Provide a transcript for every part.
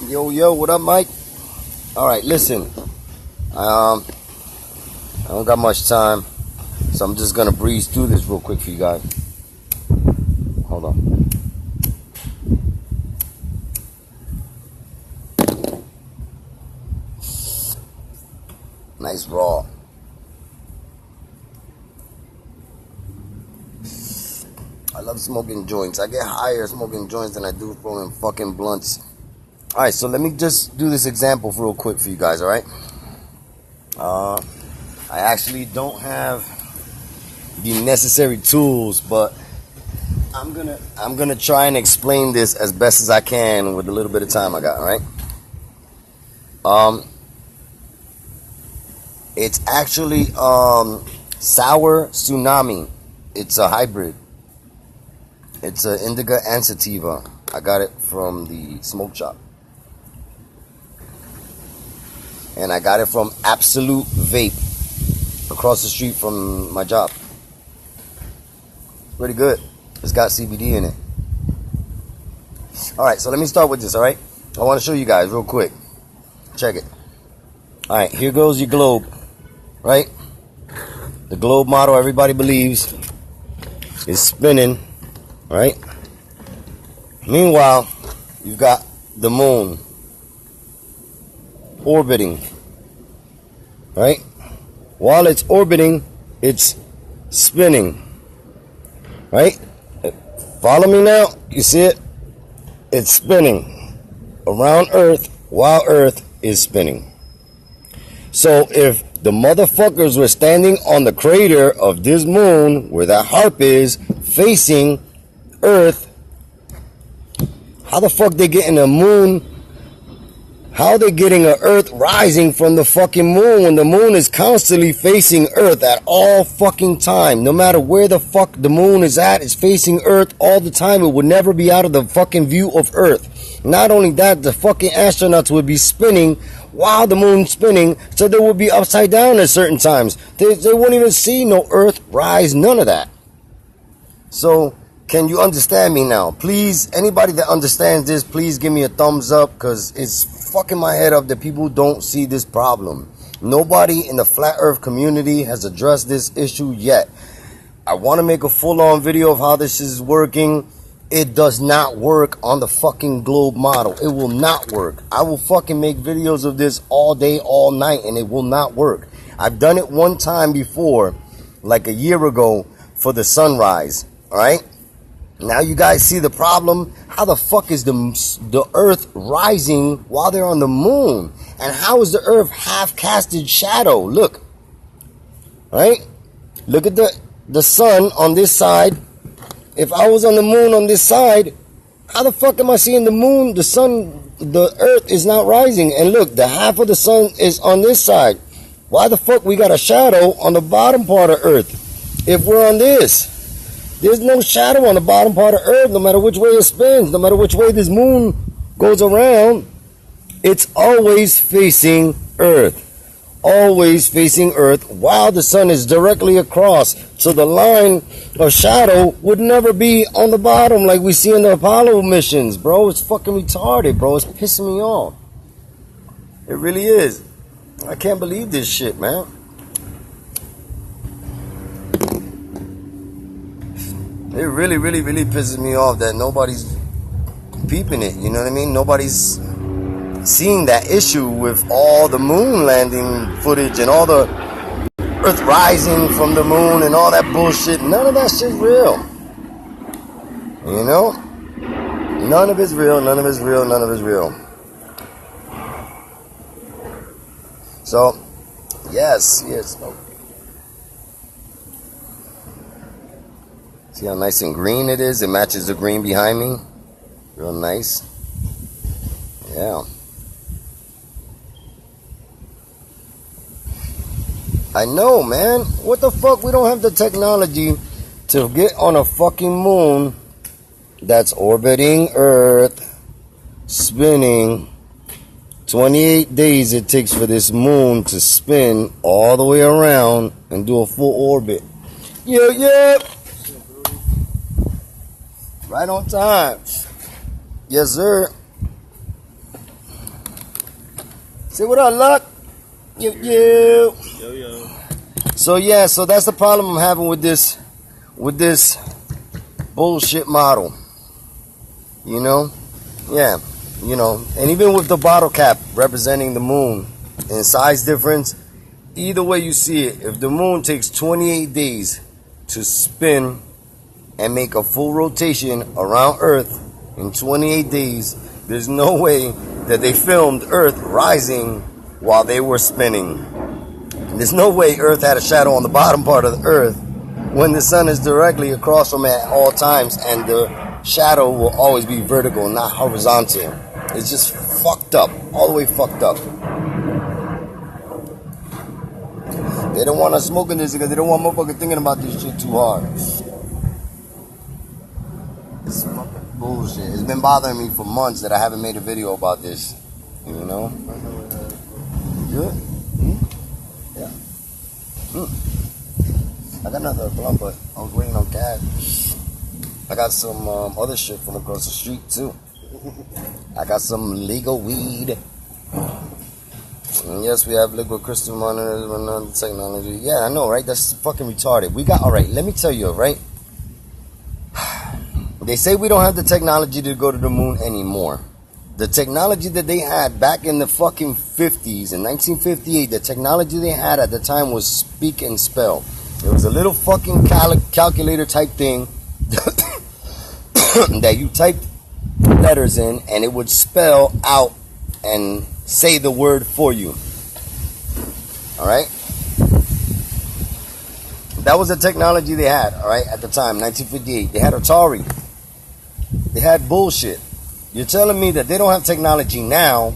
Yo, what up, Mike? All right, listen. I don't got much time, so I'm just gonna breeze through this real quick for you guys. Hold on. Nice raw. I love smoking joints. I get higher smoking joints than I do rolling fucking blunts. Alright, so let me just do this example real quick for you guys, alright? I actually don't have the necessary tools, but I'm gonna try and explain this as best as I can with a little bit of time I got, alright? It's actually sour tsunami. It's a hybrid. It's an indica and sativa. I got it from the smoke shop. And I got it from Absolute Vape across the street from my job. Pretty good. It's got CBD in it. Alright, so let me start with this, alright? I want to show you guys real quick. Check it. Alright, here goes your globe. Right? The globe model everybody believes is spinning. Right? Meanwhile, you've got the moon orbiting. Right? While it's orbiting, it's spinning. Right? Follow me now? You see it? It's spinning around Earth while Earth is spinning. So if the motherfuckers were standing on the crater of this moon where that harp is facing Earth, how the fuck they getting a moon? How are they getting an Earth rising from the fucking moon when the moon is constantly facing Earth at all fucking time? No matter where the fuck the moon is at, it's facing Earth all the time. It would never be out of the fucking view of Earth. Not only that, the fucking astronauts would be spinning while the moon's spinning, so they would be upside down at certain times. They wouldn't even see no Earth rise, none of that. So, can you understand me now? Please, anybody that understands this, please give me a thumbs up, because it's fucking my head up that people don't see this problem. Nobody in the flat earth community has addressed this issue yet. I want to make a full-on video of how this is working. It does not work on the fucking globe model. It will not work. I will fucking make videos of this all day, all night, and it will not work. I've done it one time before, like a year ago, for the sunrise. Alright? Now you guys see the problem? How the fuck is the Earth rising while they're on the moon? And how is the Earth half-casted shadow? Look. Right? Look at the sun on this side. If I was on the moon on this side, how the fuck am I seeing the moon? The sun, the Earth is not rising. And look, the half of the sun is on this side. Why the fuck we got a shadow on the bottom part of Earth if we're on this? There's no shadow on the bottom part of Earth, no matter which way it spins, no matter which way this moon goes around. It's always facing Earth. Always facing Earth while the sun is directly across. So the line of shadow would never be on the bottom like we see in the Apollo missions, bro. It's fucking retarded, bro. It's pissing me off. It really is. I can't believe this shit, man. It really, really, really pisses me off that nobody's peeping it. You know what I mean? Nobody's seeing that issue with all the moon landing footage and all the Earth rising from the moon and all that bullshit. None of that shit's real. You know? None of it's real, none of it's real, none of it's real. So, yes. See how nice and green it is? It matches the green behind me. Real nice. Yeah. I know, man. What the fuck? We don't have the technology to get on a fucking moon that's orbiting Earth, spinning. 28 days it takes for this moon to spin all the way around and do a full orbit. Yeah. Right on time. Yes, sir. Say what up, Luck? Yo. So yeah, so that's the problem I'm having with this bullshit model. You know? Yeah. You know, and even with the bottle cap representing the moon in size difference, either way you see it, if the moon takes 28 days to spin and make a full rotation around Earth in 28 days, there's no way that they filmed Earth rising while they were spinning. There's no way Earth had a shadow on the bottom part of the Earth when the sun is directly across from it at all times, and the shadow will always be vertical, not horizontal. It's just fucked up, all the way fucked up. They don't want us smoking this because they don't want motherfuckers thinking about this shit too hard. It's fucking bullshit. It's been bothering me for months that I haven't made a video about this. You know? Good? Yeah. I got another blunt, but I was waiting on cash. I got some other shit from across the street too. I got some legal weed. And yes, we have liquid crystal monitors and other technology. Yeah, I know, right? That's fucking retarded. Alright, let me tell you, right? They say we don't have the technology to go to the moon anymore. The technology that they had back in the fucking 50s, in 1958, the technology they had at the time was speak and spell. It was a little fucking calculator type thing that you typed letters in and it would spell out and say the word for you. Alright? That was the technology they had, alright, at the time, 1958. They had Atari. They had bullshit. You're telling me that they don't have technology now,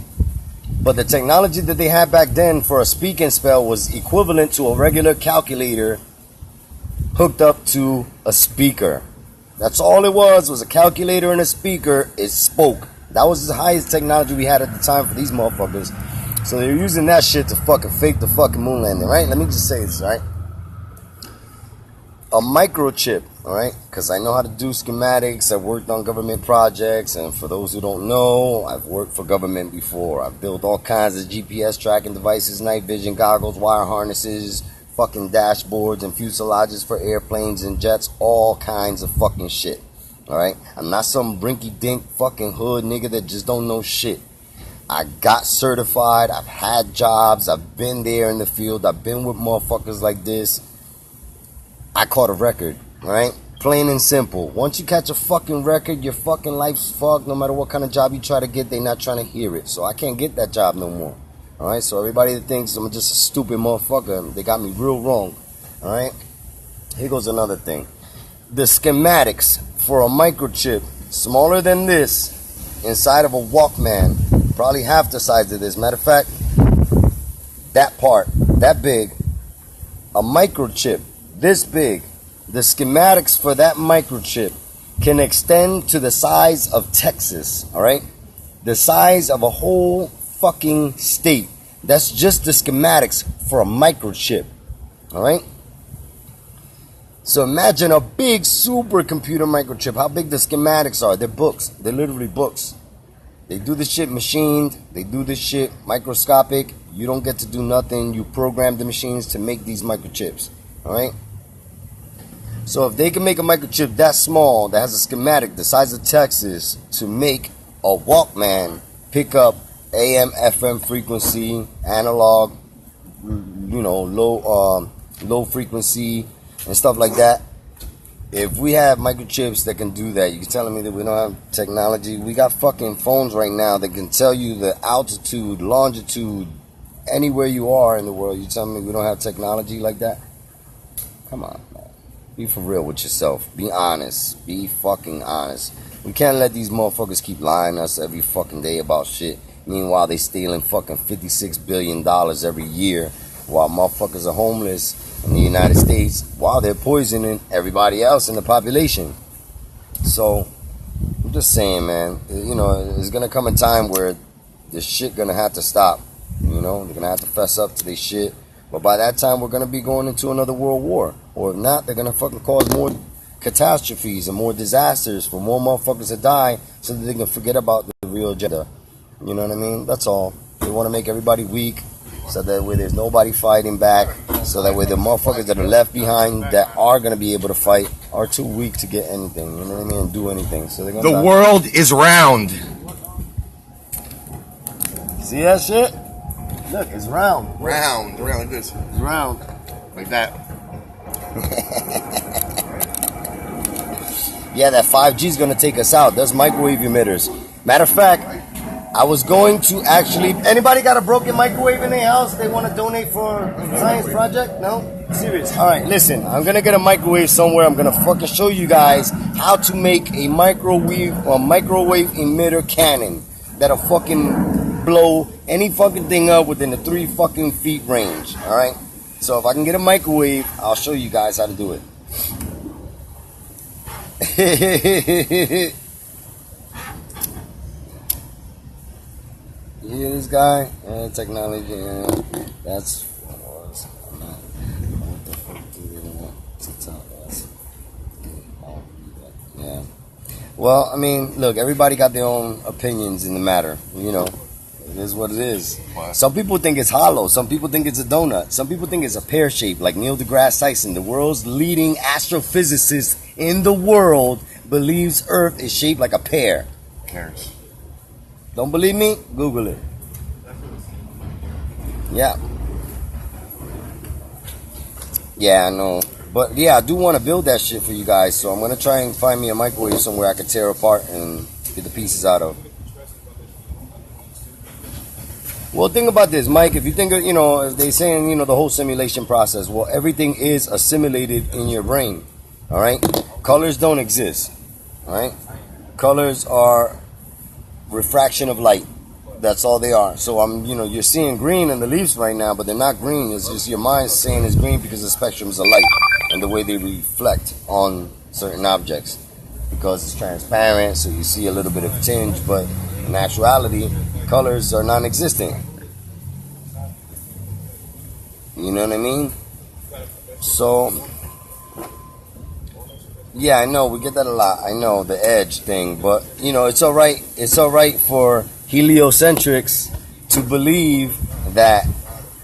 but the technology that they had back then for a speak and spell was equivalent to a regular calculator hooked up to a speaker. That's all it was a calculator and a speaker. It spoke. That was the highest technology we had at the time for these motherfuckers. So they're using that shit to fucking fake the fucking moon landing, right? Let me just say this, right? A microchip, alright? Because I know how to do schematics. I've worked on government projects. And for those who don't know, I've worked for government before. I've built all kinds of GPS tracking devices, night vision goggles, wire harnesses, fucking dashboards and fuselages for airplanes and jets, all kinds of fucking shit. Alright? I'm not some brinky-dink fucking hood nigga that just don't know shit. I got certified, I've had jobs, I've been there in the field, I've been with motherfuckers like this. I caught a record, alright? Plain and simple. Once you catch a fucking record, your fucking life's fucked. No matter what kind of job you try to get, they not trying to hear it. So I can't get that job no more. Alright, so everybody that thinks I'm just a stupid motherfucker, they got me real wrong. Alright? Here goes another thing. The schematics for a microchip smaller than this inside of a Walkman, probably half the size of this. Matter of fact, that part, that big, a microchip, this big, the schematics for that microchip can extend to the size of Texas, alright? The size of a whole fucking state. That's just the schematics for a microchip. Alright? So imagine a big supercomputer microchip. How big the schematics are. They're books. They're literally books. They do this shit machined. They do this shit microscopic. You don't get to do nothing. You program the machines to make these microchips. Alright? So if they can make a microchip that small, that has a schematic the size of Texas, to make a Walkman pick up AM, FM frequency, analog, you know, low frequency and stuff like that. If we have microchips that can do that, you're telling me that we don't have technology? We got fucking phones right now that can tell you the altitude, longitude, anywhere you are in the world. You telling me we don't have technology like that? Come on, man. Be for real with yourself. Be honest. Be fucking honest. We can't let these motherfuckers keep lying to us every fucking day about shit. Meanwhile, they stealing fucking $56 billion every year while motherfuckers are homeless in the United States while they're poisoning everybody else in the population. So, I'm just saying, man, you know, there's going to come a time where this shit going to have to stop. You know, they're going to have to fess up to this shit. But by that time, we're going to be going into another world war. Or if not, they're going to fucking cause more catastrophes and more disasters for more motherfuckers to die so that they can forget about the real agenda. You know what I mean? That's all. They want to make everybody weak, so that way there's nobody fighting back. So that way the motherfuckers that are left behind that are gonna be able to fight are too weak to get anything. You know what I mean? And do anything. So they're gonna. The world is round. See that shit? Look, it's round. Round like this. It's round. Like that. Yeah, that 5G is going to take us out. That's microwave emitters. Matter of fact, I was going to actually... Anybody got a broken microwave in their house they want to donate for a science project? No? Serious. All right, listen. I'm going to get a microwave somewhere. I'm going to fucking show you guys how to make a microwave emitter cannon that'll fucking blow any fucking thing up within the 3 fucking feet range. All right? So if I can get a microwave, I'll show you guys how to do it. You hear this guy? Technology. That's what it was. I'm not. What the fuck do they want to tell us? Yeah. Well, I mean, look, everybody got their own opinions in the matter. You know, it is what it is. What? Some people think it's hollow. Some people think it's a donut. Some people think it's a pear shape, like Neil deGrasse Tyson, the world's leading astrophysicist in the world, believes Earth is shaped like a pear. Cares. Don't believe me? Google it. Yeah. Yeah, I know. But yeah, I do want to build that shit for you guys. So I'm going to try and find me a microwave somewhere I can tear apart and get the pieces out of. Well, think about this, Mike. If you think, you know, they saying, you know, the whole simulation process. Well, everything is assimilated in your brain. All right? Colors don't exist. All right? Colors are refraction of light. That's all they are. So you're seeing green in the leaves right now, but they're not green. It's just your mind saying it's green because the spectrums of light and the way they reflect on certain objects. Because it's transparent, so you see a little bit of tinge, but in actuality, colors are non-existent. You know what I mean? So, yeah, I know we get that a lot. I know the edge thing, but you know it's all right. It's all right for heliocentrics to believe that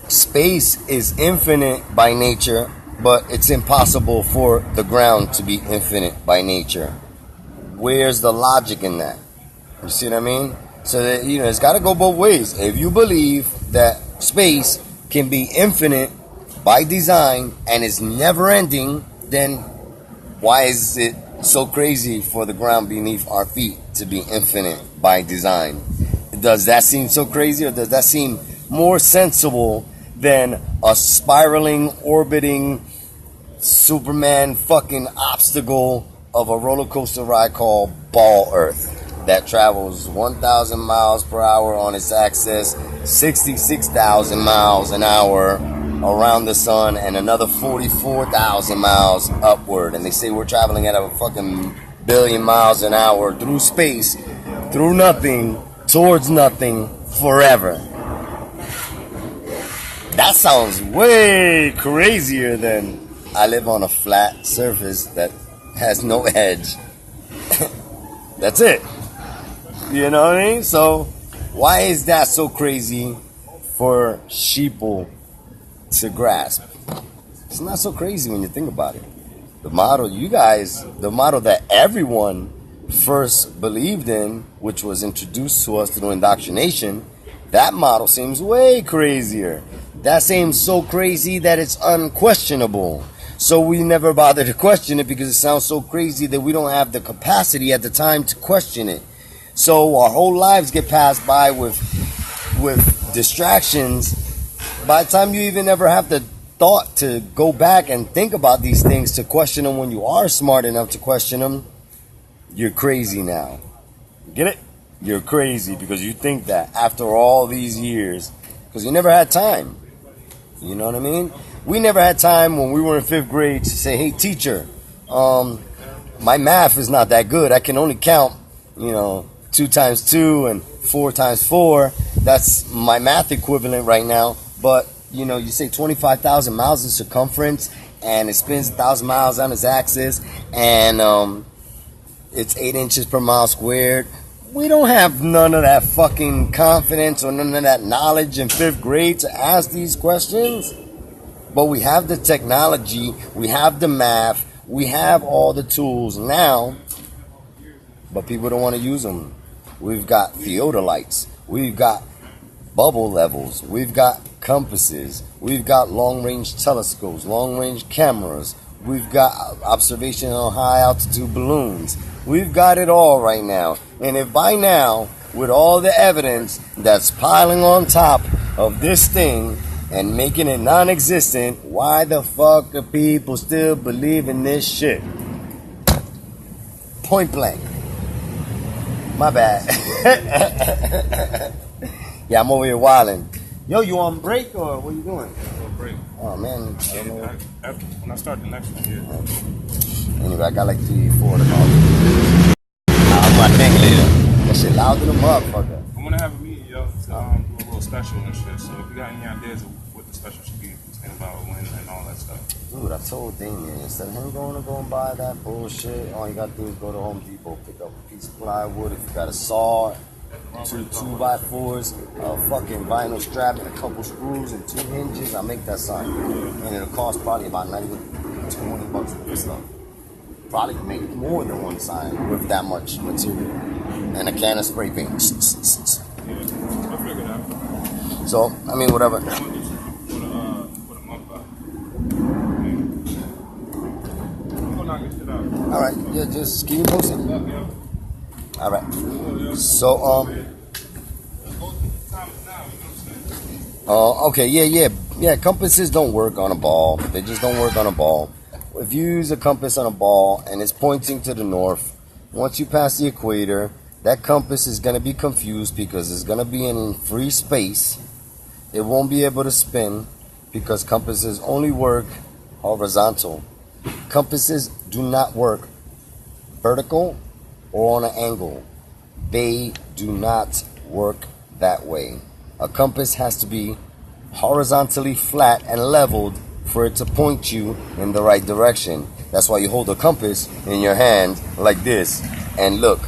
space is infinite by nature, but it's impossible for the ground to be infinite by nature. Where's the logic in that? You see what I mean? So that, you know, it's got to go both ways. If you believe that space can be infinite by design and is never ending, then why is it so crazy for the ground beneath our feet to be infinite by design? Does that seem so crazy, or does that seem more sensible than a spiraling, orbiting Superman fucking obstacle of a roller coaster ride called Ball Earth that travels 1,000 miles per hour on its axis, 66,000 miles an hour around the sun, and another 44,000 miles upward? And they say we're traveling at a fucking billion miles an hour through space, through nothing, towards nothing, forever. That sounds way crazier than I live on a flat surface that has no edge. That's it. You know what I mean? So why is that so crazy for sheeple to grasp? It's not so crazy when you think about it. The model the model that everyone first believed in, which was introduced to us through indoctrination, that model seems way crazier. That seems so crazy that it's unquestionable. So we never bother to question it because it sounds so crazy that we don't have the capacity at the time to question it. So our whole lives get passed by with distractions. By the time you even ever have the thought to go back and think about these things, to question them when you are smart enough to question them, you're crazy now. Get it? You're crazy because you think that after all these years, because you never had time. You know what I mean? We never had time when we were in 5th grade to say, hey, teacher, my math is not that good. I can only count, 2 times 2 and 4 times 4. That's my math equivalent right now. But, you say 25,000 miles in circumference, and it spins 1,000 miles on its axis, and it's 8 inches per mile squared. We don't have none of that fucking confidence or none of that knowledge in 5th grade to ask these questions. But we have the technology, we have the math, we have all the tools now, but people don't want to use them. We've got theodolites, we've got bubble levels, we've got compasses, we've got long-range telescopes, long-range cameras, we've got observation on high-altitude balloons. We've got it all right now. And if by now, with all the evidence that's piling on top of this thing and making it non-existent, why the fuck do people still believe in this shit? Point blank. My bad. Yeah, I'm over here wilding. Yo, you on break or what you doing? Break. Oh man, I don't know. When I start the next one, yeah. Anyway, I got like 3 or 4 of them. I'll my thing later. That shit loud to the motherfucker. I'm gonna have a meeting, yo, to do a little special and shit. So if you got any ideas of what the special should be, think about when and all that stuff. Dude, I told Damien, instead of him going to go and buy that bullshit, all you gotta do is go to Home Depot, pick up a piece of plywood. If you got a saw, 2 2x4s, a fucking vinyl strap, and a couple screws and 2 hinges, I'll make that sign. And it'll cost probably about not even $20 for this stuff. Probably make more than one sign with that much material. And a can of spray paint. Yeah, I'll figure it out. So, I mean, whatever. Put a month out. I'm gonna knock this shit out. Alright, yeah, just keep me posted. Yeah. Alright. So, okay, yeah, compasses don't work on a ball. They just don't work on a ball. If you use a compass on a ball and it's pointing to the north, once you pass the equator, that compass is going to be confused because it's going to be in free space. It won't be able to spin because compasses only work horizontal. Compasses do not work vertical or on an angle. They do not work that way. A compass has to be horizontally flat and leveled for it to point you in the right direction. That's why you hold a compass in your hand like this and look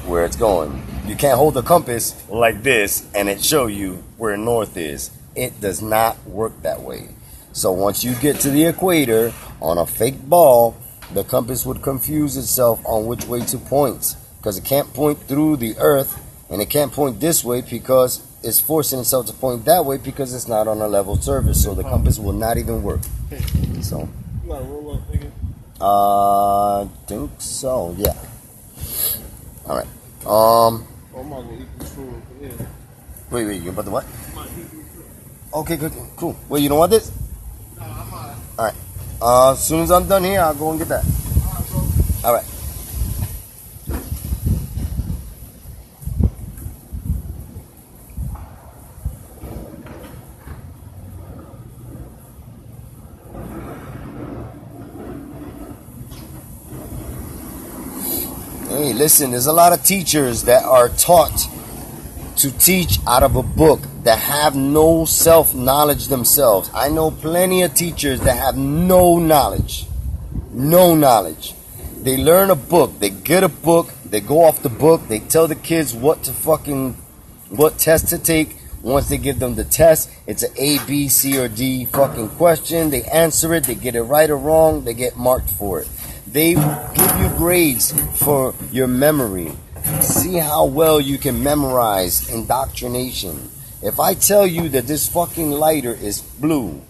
where it's going. You can't hold a compass like this and it show you where north is. It does not work that way. So once you get to the equator on a fake ball, the compass would confuse itself on which way to point because it can't point through the earth and it can't point this way because it's forcing itself to point that way because it's not on a level surface, so the compass will not even work. So, You got a roll up, nigga? I think so. Yeah. All right. Oh, I might as well eat this food. Yeah. Wait. You about the what? I might eat this food. Okay, good, cool. Wait, you don't want this? No, I'm not. All right. As soon as I'm done here, I'll go and get that. All right. Hey, listen, there's a lot of teachers that are taught to teach out of a book that have no self-knowledge themselves. I know plenty of teachers that have no knowledge. No knowledge. They learn a book, they get a book, they go off the book, they tell the kids what test to take. Once they give them the test, it's an A, B, C, or D fucking question. They answer it, they get it right or wrong, they get marked for it. They give you grades for your memory. See how well you can memorize indoctrination. If I tell you that this fucking lighter is blue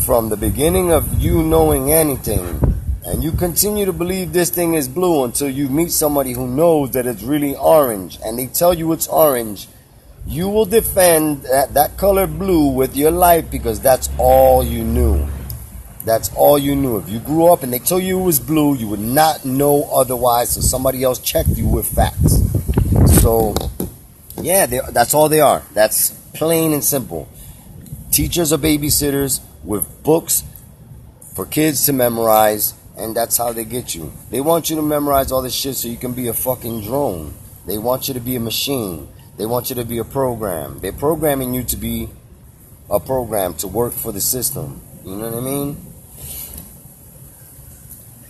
from the beginning of you knowing anything, and you continue to believe this thing is blue until you meet somebody who knows that it's really orange, and they tell you it's orange, you will defend that color blue with your life because that's all you knew. That's all you knew. If you grew up and they told you it was blue, you would not know otherwise, so somebody else checked you with facts. So, yeah, that's all they are. That's plain and simple. Teachers are babysitters with books for kids to memorize, and that's how they get you. They want you to memorize all this shit so you can be a fucking drone. They want you to be a machine. They want you to be a program. They're programming you to be a program, to work for the system. You know what I mean?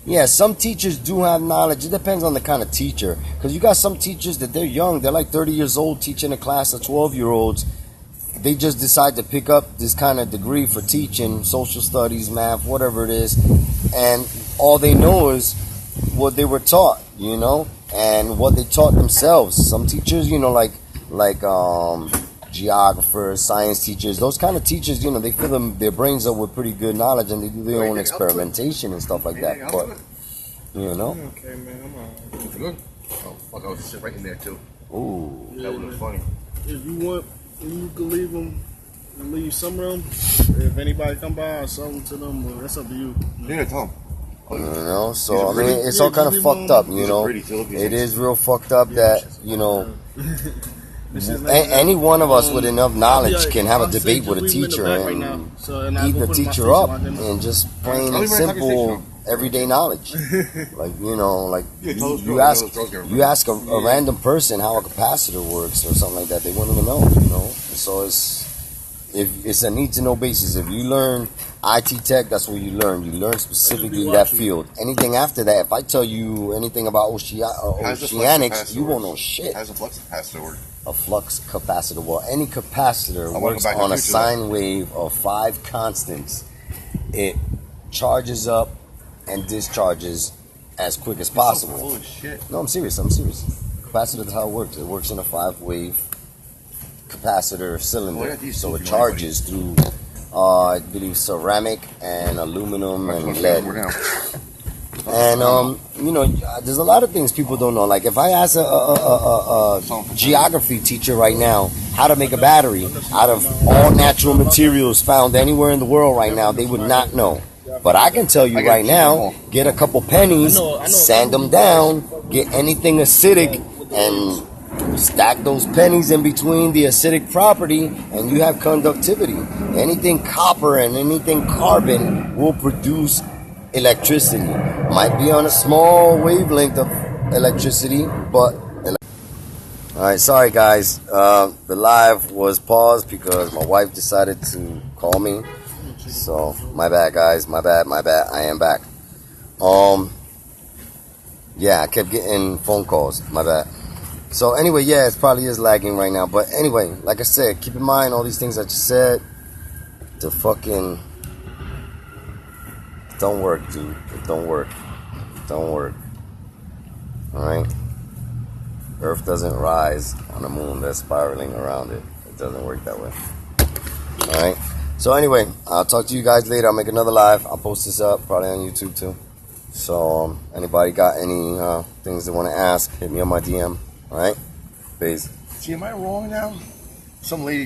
Yeah, some teachers do have knowledge. It depends on the kind of teacher. Because you got some teachers that they're young. They're like 30 years old teaching a class of 12-year-olds. They just decide to pick up this kind of degree for teaching, social studies, math, whatever it is. And all they know is what they were taught, you know, and what they taught themselves. Some teachers, you know, like geographers, science teachers, those kind of teachers, you know, they fill their brains up with pretty good knowledge, and they do their own experimentation and stuff like that. But you know, Okay, man, I'm alright. Good. Oh, fuck, I was just right in there too. ooh, That would have funny. If you want, you can leave them. Leave some of them. If anybody come by, or sell them to them. Well, that's up to you. Yeah, Tom. you know. So I These are mean, it's all kind of fucked up, you know. pretty too. It is real fucked up that, you know, This is any one of us with enough knowledge can have a I'll say debate just with a leave 'em in the teacher back right and now. So, and I'll eat go the put my teacher face up on them. and just plain I'll and be right back in simple station. everyday knowledge. Like, you know, like Yeah, tell those you girls, ask tell those girls get you ask a random person how a capacitor works or something like that, they wouldn't even know, you know. So it's a need to know basis. If you learn IT tech, that's what you learn. You learn specifically that field. Anything after that, if I tell you anything about How's the flux oceanics, capacitor you won't work? know shit. How's the flux capacitor work? A flux capacitor. Well, any capacitor wanna works go back on to a future, sine wave of 5 constants. It charges up and discharges as quick as possible. Holy shit. No, I'm serious. Capacitor is how it works. It works in a 5-wave capacitor cylinder. Oh, yeah, these So two it if you know anybody. charges through, I believe, ceramic and aluminum and lead. We're now. And you know, there's a lot of things people don't know. Like if I ask a geography teacher right now how to make a battery out of all natural materials found anywhere in the world right now, they would not know. But I can tell you right now, get a couple pennies, sand them down, get anything acidic, and stack those pennies in between the acidic property, and you have conductivity. Anything copper and anything carbon will produce electricity. Might be on a small wavelength of electricity, but alright, sorry guys, the live was paused because my wife decided to call me, so my bad guys, my bad, I am back. Yeah, I kept getting phone calls, my bad. So anyway, yeah, it probably is lagging right now, but anyway, like I said, keep in mind all these things I just said. The fucking don't work, dude. It don't work. Alright? Earth doesn't rise on the moon that's spiraling around it. It doesn't work that way. Alright? So anyway, I'll talk to you guys later. I'll make another live. I'll post this up, probably on YouTube too. So anybody got any things they want to ask, hit me on my DM. Alright? Peace. See, am I wrong now? Some lady